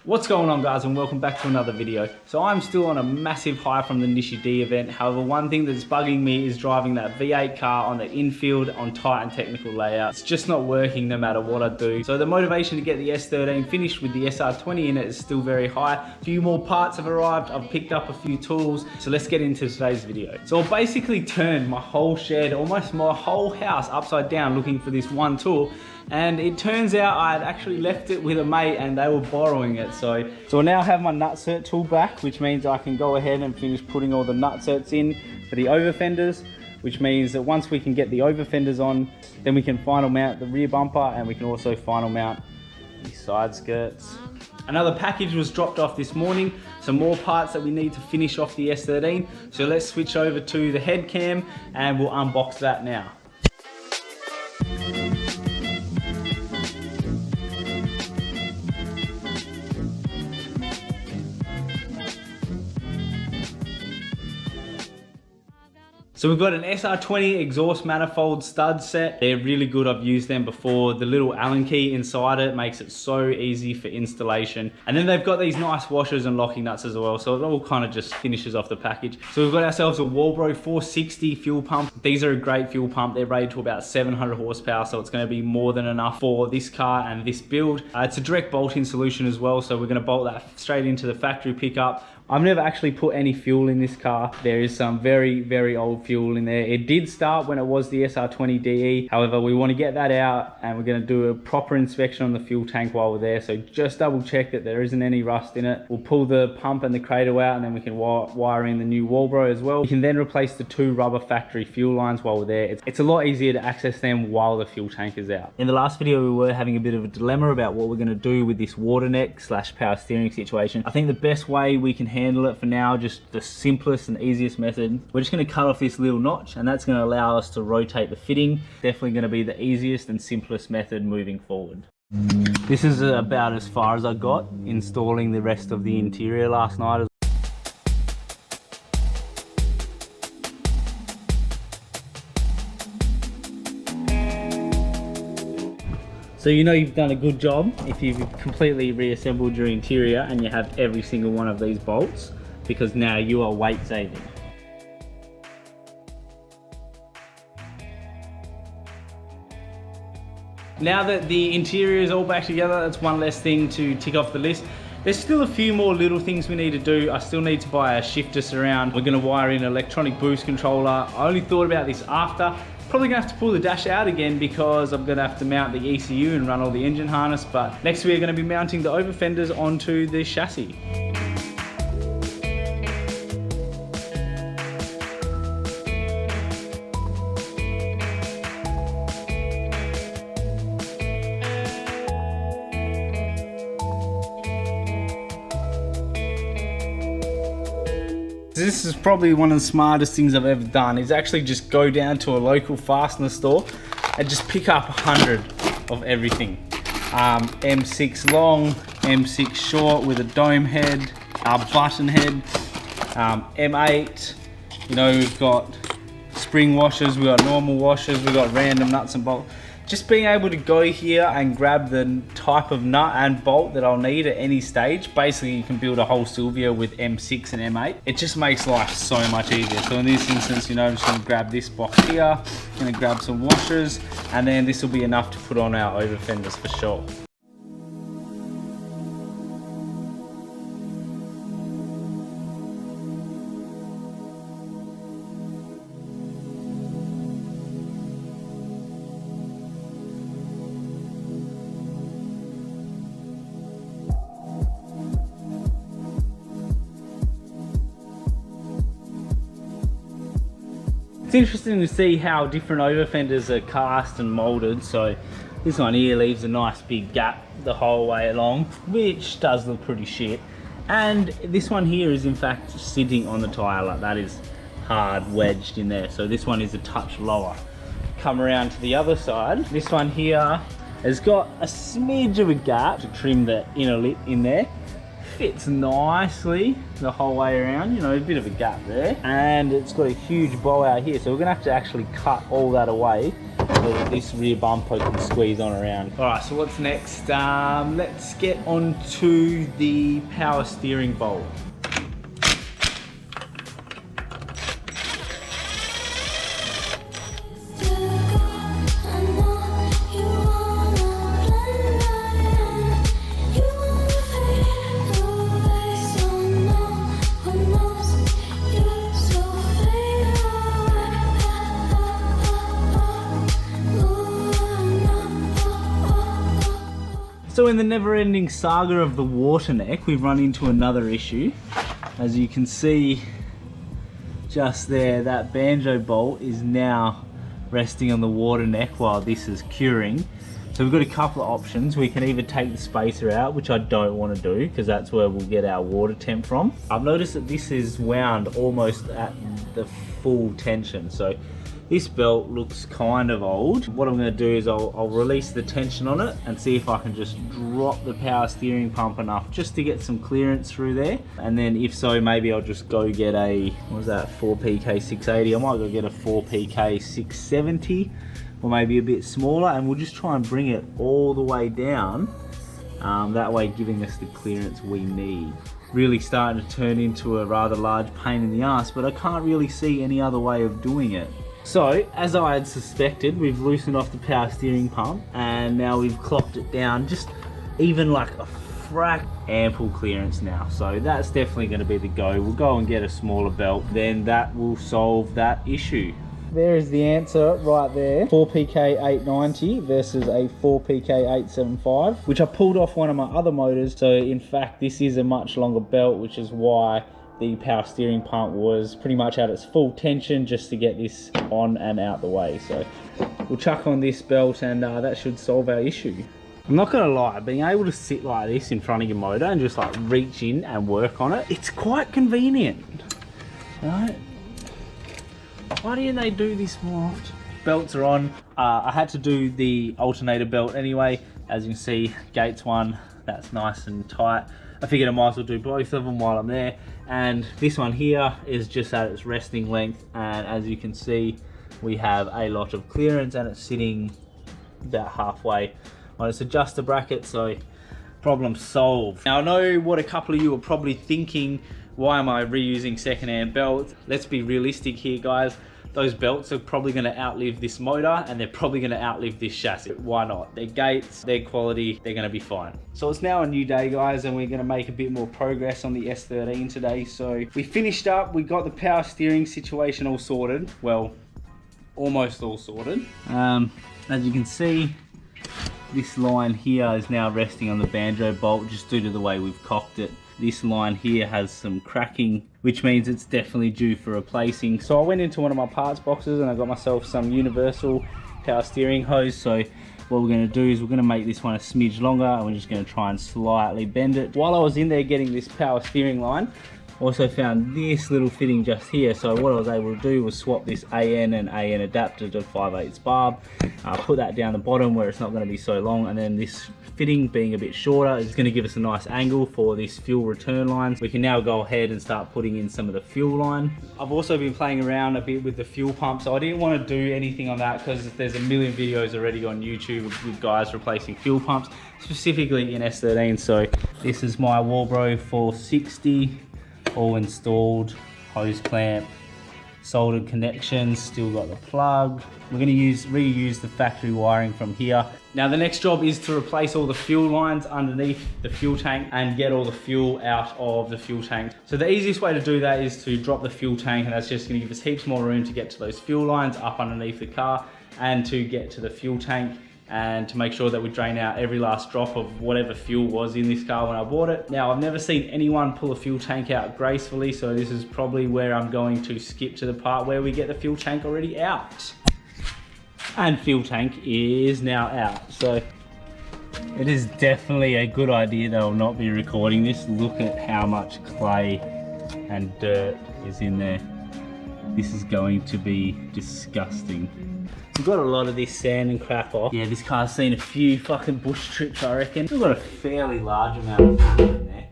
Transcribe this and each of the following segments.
What's going on, guys, and welcome back to another video. So I'm still on a massive high from the Nishi D event. However, one thing that's bugging me is driving that V8 car on the infield on tight and technical layout. It's just not working no matter what I do. So the motivation to get the S13 finished with the SR20 in it is still very high. A few more parts have arrived. I've picked up a few tools. So let's get into today's video. So I basically turned my whole shed, almost my whole house upside down looking for this one tool. And it turns out I had actually left it with a mate and they were borrowing it. So I now have my nutsert tool back, which means I can go ahead and finish putting all the nutserts in for the over fenders, which means that once we can get the over fenders on, then we can final mount the rear bumper and we can also final mount the side skirts. Another package was dropped off this morning, some more parts that we need to finish off the S13. So let's switch over to the head cam and we'll unbox that now. So we've got an SR20 exhaust manifold stud set. They're really good, I've used them before. The little Allen key inside it makes it so easy for installation. And then they've got these nice washers and locking nuts as well, so it all kind of just finishes off the package. So we've got ourselves a Walbro 460 fuel pump. These are a great fuel pump. They're rated to about 700 horsepower, so it's going to be more than enough for this car and this build. It's a direct bolt-in solution as well, so we're going to bolt that straight into the factory pickup. I've never actually put any fuel in this car. There is some very, very old fuel in there. It did start when it was the SR20 DE. However, we want to get that out and we're going to do a proper inspection on the fuel tank while we're there. So just double check that there isn't any rust in it. We'll pull the pump and the cradle out and then we can wire in the new Walbro as well. We can then replace the two rubber factory fuel lines while we're there. It's a lot easier to access them while the fuel tank is out. In the last video, we were having a bit of a dilemma about what we're going to do with this water neck / power steering situation. I think the best way we can handle it for now, just the simplest and easiest method, we're just going to cut off this little notch and that's going to allow us to rotate the fitting. Definitely going to be the easiest and simplest method moving forward. This is about as far as I got installing the rest of the interior last night. So you know you've done a good job if you've completely reassembled your interior and you have every single one of these bolts, because now you are weight saving. Now that the interior is all back together, that's one less thing to tick off the list. There's still a few more little things we need to do. I still need to buy a shifter surround. We're gonna wire in an electronic boost controller. I only thought about this after. Probably gonna have to pull the dash out again because I'm gonna have to mount the ECU and run all the engine harness. But next we're gonna be mounting the over fenders onto the chassis. This is probably one of the smartest things I've ever done, is actually just go down to a local fastener store and just pick up 100 of everything. M6 long, M6 short with a dome head, button head, M8, you know, we've got spring washers, we've got normal washers, we've got random nuts and bolts. Just being able to go here and grab the type of nut and bolt that I'll need at any stage. Basically, you can build a whole Sylvia with M6 and M8. It just makes life so much easier. So in this instance, you know, I'm just gonna grab this box here, gonna grab some washers, and then this will be enough to put on our over fenders for sure. It's interesting to see how different over fenders are cast and molded. So this one here leaves a nice big gap the whole way along, which does look pretty shit. And this one here is in fact sitting on the tire, like that is hard wedged in there. So this one is a touch lower. Come around to the other side. This one here has got a smidge of a gap to trim the inner lip in there. Fits nicely the whole way around, you know, a bit of a gap there. And it's got a huge bow out here, so we're gonna have to actually cut all that away so this rear bumper can squeeze on around. All right, so what's next? Let's get on to the power steering bolt. So in the never-ending saga of the water neck, we've run into another issue. As you can see just there, that banjo bolt is now resting on the water neck while this is curing. So we've got a couple of options. We can either take the spacer out, which I don't want to do because that's where we'll get our water temp from. I've noticed that this is wound almost at the full tension. So this belt looks kind of old. What I'm going to do is I'll release the tension on it and see if I can just drop the power steering pump enough just to get some clearance through there. And then if so, maybe I'll just go get a, what was that, 4PK 680. I might go get a 4PK 670 or maybe a bit smaller, and we'll just try and bring it all the way down. That way giving us the clearance we need. Really starting to turn into a rather large pain in the ass, but I can't really see any other way of doing it. So, as I had suspected, we've loosened off the power steering pump and now we've clocked it down just even like a frack. Ample clearance now. So that's definitely going to be the go. We'll go and get a smaller belt, then that will solve that issue. There is the answer right there. 4PK 890 versus a 4PK 875, which I pulled off one of my other motors. So in fact, this is a much longer belt, which is why the power steering pump was pretty much at its full tension just to get this on and out the way. So we'll chuck on this belt and that should solve our issue. I'm not gonna lie, being able to sit like this in front of your motor and just like reach in and work on it, it's quite convenient, right? Why didn't they do this more often? Belts are on. I had to do the alternator belt anyway. As you can see, Gates one, that's nice and tight. I figured I might as well do both of them while I'm there. And this one here is just at its resting length. And as you can see, we have a lot of clearance and it's sitting about halfway on its adjuster bracket. So problem solved. Now I know what a couple of you are probably thinking, why am I reusing secondhand belts? Let's be realistic here, guys. Those belts are probably going to outlive this motor and they're probably going to outlive this chassis. Why not? They're Gates, they're quality, they're going to be fine. So it's now a new day, guys, and we're going to make a bit more progress on the S13 today. So we finished up, we got the power steering situation all sorted. Well, almost all sorted. As you can see, this line here is now resting on the banjo bolt just due to the way we've cocked it. This line here has some cracking, which means it's definitely due for replacing. So I went into one of my parts boxes and I got myself some universal power steering hose. So what we're going to do is we're going to make this one a smidge longer and we're just going to try and slightly bend it. While I was in there getting this power steering line, I also found this little fitting just here. So what I was able to do was swap this AN and AN adapter to 5/8 barb, put that down the bottom where it's not going to be so long, and then this fitting being a bit shorter is going to give us a nice angle for this fuel return line. We can now go ahead and start putting in some of the fuel line. I've also been playing around a bit with the fuel pump, so I didn't want to do anything on that because there's a million videos already on YouTube with guys replacing fuel pumps, specifically in S13. So this is my Walbro 460, all installed, hose clamp, soldered connections, still got the plug. We're going to reuse the factory wiring from here. Now the next job is to replace all the fuel lines underneath the fuel tank and get all the fuel out of the fuel tank. So the easiest way to do that is to drop the fuel tank, and that's just going to give us heaps more room to get to those fuel lines up underneath the car and to get to the fuel tank, and to make sure that we drain out every last drop of whatever fuel was in this car when I bought it. Now, I've never seen anyone pull a fuel tank out gracefully, so this is probably where I'm going to skip to the part where we get the fuel tank already out. And fuel tank is now out. So it is definitely a good idea that I'll not be recording this. Look at how much clay and dirt is in there. This is going to be disgusting. We've got a lot of this sand and crap off. Yeah, this car's seen a few fucking bush trips, I reckon. We've got a fairly large amount of fuel in there.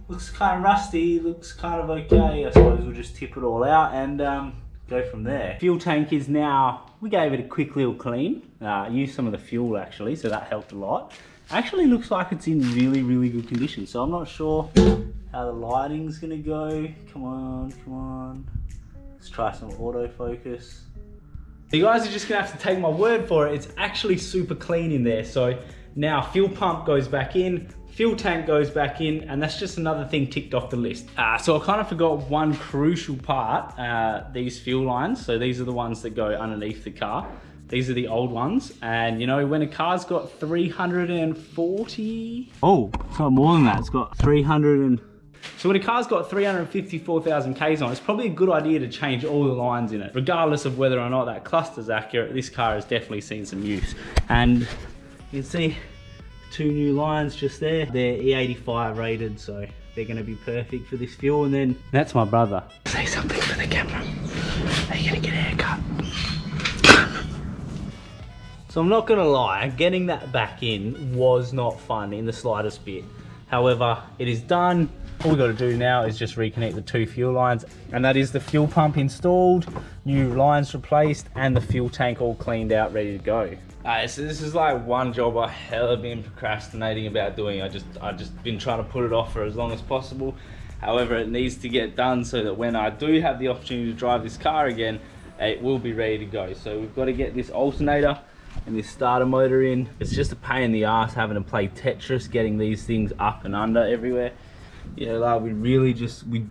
Looks kind of rusty, looks kind of okay. I suppose we'll just tip it all out and go from there. Fuel tank is now, we gave it a quick little clean. Used some of the fuel actually, so that helped a lot. Actually looks like it's in really, really good condition. So I'm not sure how the lighting's gonna go. Come on, come on. Let's try some autofocus. You guys are just gonna have to take my word for it. It's actually super clean in there. So now fuel pump goes back in, fuel tank goes back in, and that's just another thing ticked off the list. So I kind of forgot one crucial part, these fuel lines. So these are the ones that go underneath the car. These are the old ones. And you know, when a car's got 340, oh, it's got more than that. It's got 300 and, so when a car's got 354,000 Ks on, it's probably a good idea to change all the lines in it. Regardless of whether or not that cluster's accurate, this car has definitely seen some use. And you can see 2 new lines just there. They're E85 rated, so they're gonna be perfect for this fuel. And then, that's my brother. Say something for the camera. Are you gonna get a haircut? So I'm not gonna lie, getting that back in was not fun in the slightest bit. However, it is done. All we got to do now is just reconnect the 2 fuel lines, and that is the fuel pump installed, new lines replaced, and the fuel tank all cleaned out, ready to go. So this is like one job I have been procrastinating about doing. I just been trying to put it off for as long as possible. However, it needs to get done so that when I do have the opportunity to drive this car again, it will be ready to go. So we've got to get this alternator and this starter motor in. It's just a pain in the ass having to play Tetris, getting these things up and under everywhere. Yeah, like we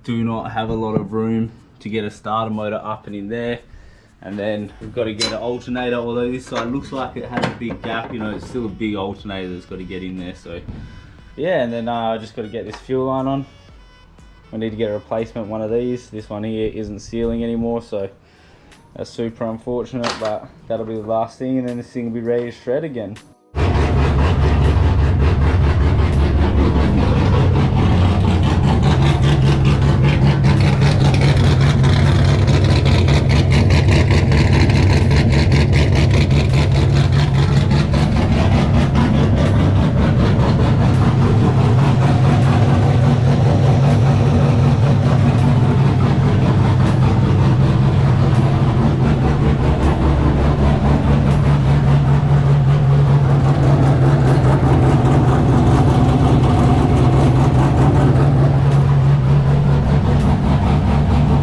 do not have a lot of room to get a starter motor up and in there. And then we've got to get an alternator, although this side looks like it has a big gap, you know, it's still a big alternator that's got to get in there. So yeah, and then I just got to get this fuel line on. I need to get a replacement one of these. This one here isn't sealing anymore, so that's super unfortunate, but that'll be the last thing, and then this thing will be ready to shred again.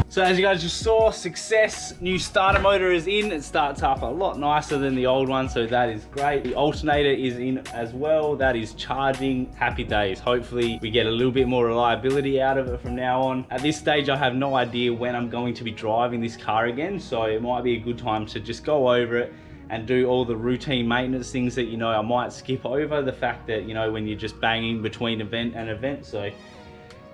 So as you guys just saw, success, new starter motor is in. It starts up a lot nicer than the old one, so that is great. The alternator is in as well. That is charging. Happy days. Hopefully we get a little bit more reliability out of it from now on. At this stage, I have no idea when I'm going to be driving this car again, so it might be a good time to just go over it and do all the routine maintenance things that, you know, I might skip over. The fact that, you know, when you're just banging between event and event. So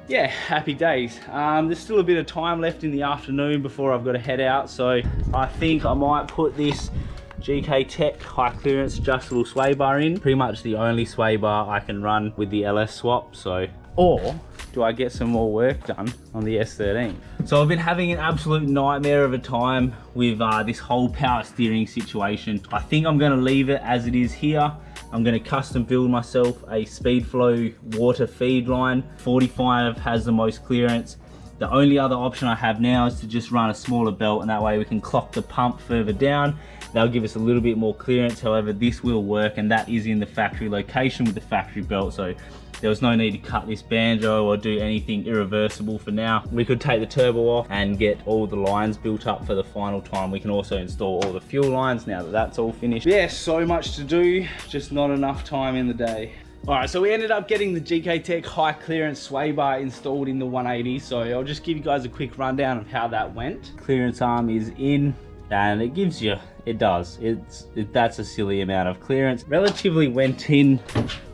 yeah, happy days. There's still a bit of time left in the afternoon before I've got to head out, so I think I might put this GK Tech high clearance adjustable sway bar in. Pretty much the only sway bar I can run with the LS swap. So, or do I get some more work done on the S13? So I've been having an absolute nightmare of a time with this whole power steering situation. I think I'm going to leave it as it is here. I'm going to custom build myself a Speedflow water feed line. 45 has the most clearance. The only other option I have now is to just run a smaller belt, and that way we can clock the pump further down. That'll give us a little bit more clearance. However, this will work, and that is in the factory location with the factory belt. So there was no need to cut this banjo or do anything irreversible for now. We could take the turbo off and get all the lines built up for the final time. We can also install all the fuel lines now that that's all finished. Yeah, so much to do, just not enough time in the day. All right, so we ended up getting the GK Tech high clearance sway bar installed in the 180. So I'll just give you guys a quick rundown of how that went. Clearance arm is in, and it gives you, that's a silly amount of clearance. Relatively went in.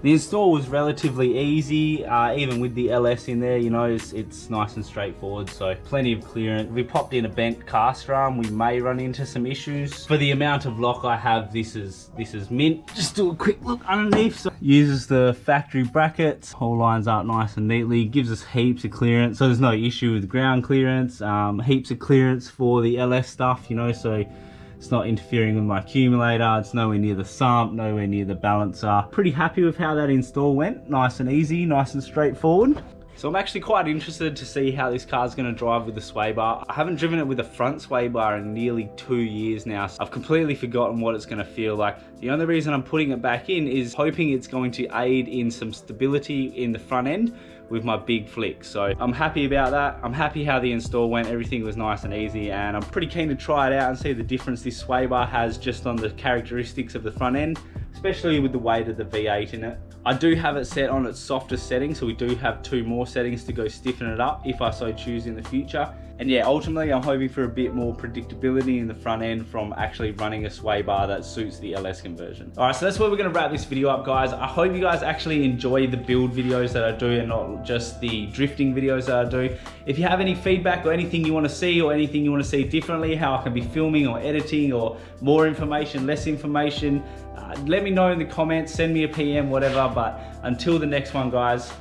The install was relatively easy, even with the LS in there, you know, it's nice and straightforward, so plenty of clearance. We popped in a bent caster arm. We may run into some issues. For the amount of lock I have, this is mint. Just do a quick look underneath. So uses the factory brackets, whole lines up nice and neatly, gives us heaps of clearance, so there's no issue with ground clearance. Heaps of clearance for the LS stuff, you know, so it's not interfering with my accumulator. It's nowhere near the sump, nowhere near the balancer. Pretty happy with how that install went. Nice and easy, nice and straightforward. So I'm actually quite interested to see how this car's gonna drive with the sway bar. I haven't driven it with a front sway bar in nearly 2 years now. So I've completely forgotten what it's gonna feel like. The only reason I'm putting it back in is hoping it's going to aid in some stability in the front end with my big flick. So I'm happy about that. I'm happy how the install went. Everything was nice and easy, and I'm pretty keen to try it out and see the difference this sway bar has just on the characteristics of the front end, especially with the weight of the V8 in it. I do have it set on its softest setting, so we do have 2 more settings to go stiffen it up if I so choose in the future. And yeah, ultimately I'm hoping for a bit more predictability in the front end from actually running a sway bar that suits the LS conversion. All right, so that's where we're gonna wrap this video up, guys. I hope you guys actually enjoy the build videos that I do and not just the drifting videos that I do. If you have any feedback or anything you wanna see or anything you wanna see differently, how I can be filming or editing or more information, less information, let me know in the comments, send me a PM, whatever. But until the next one, guys,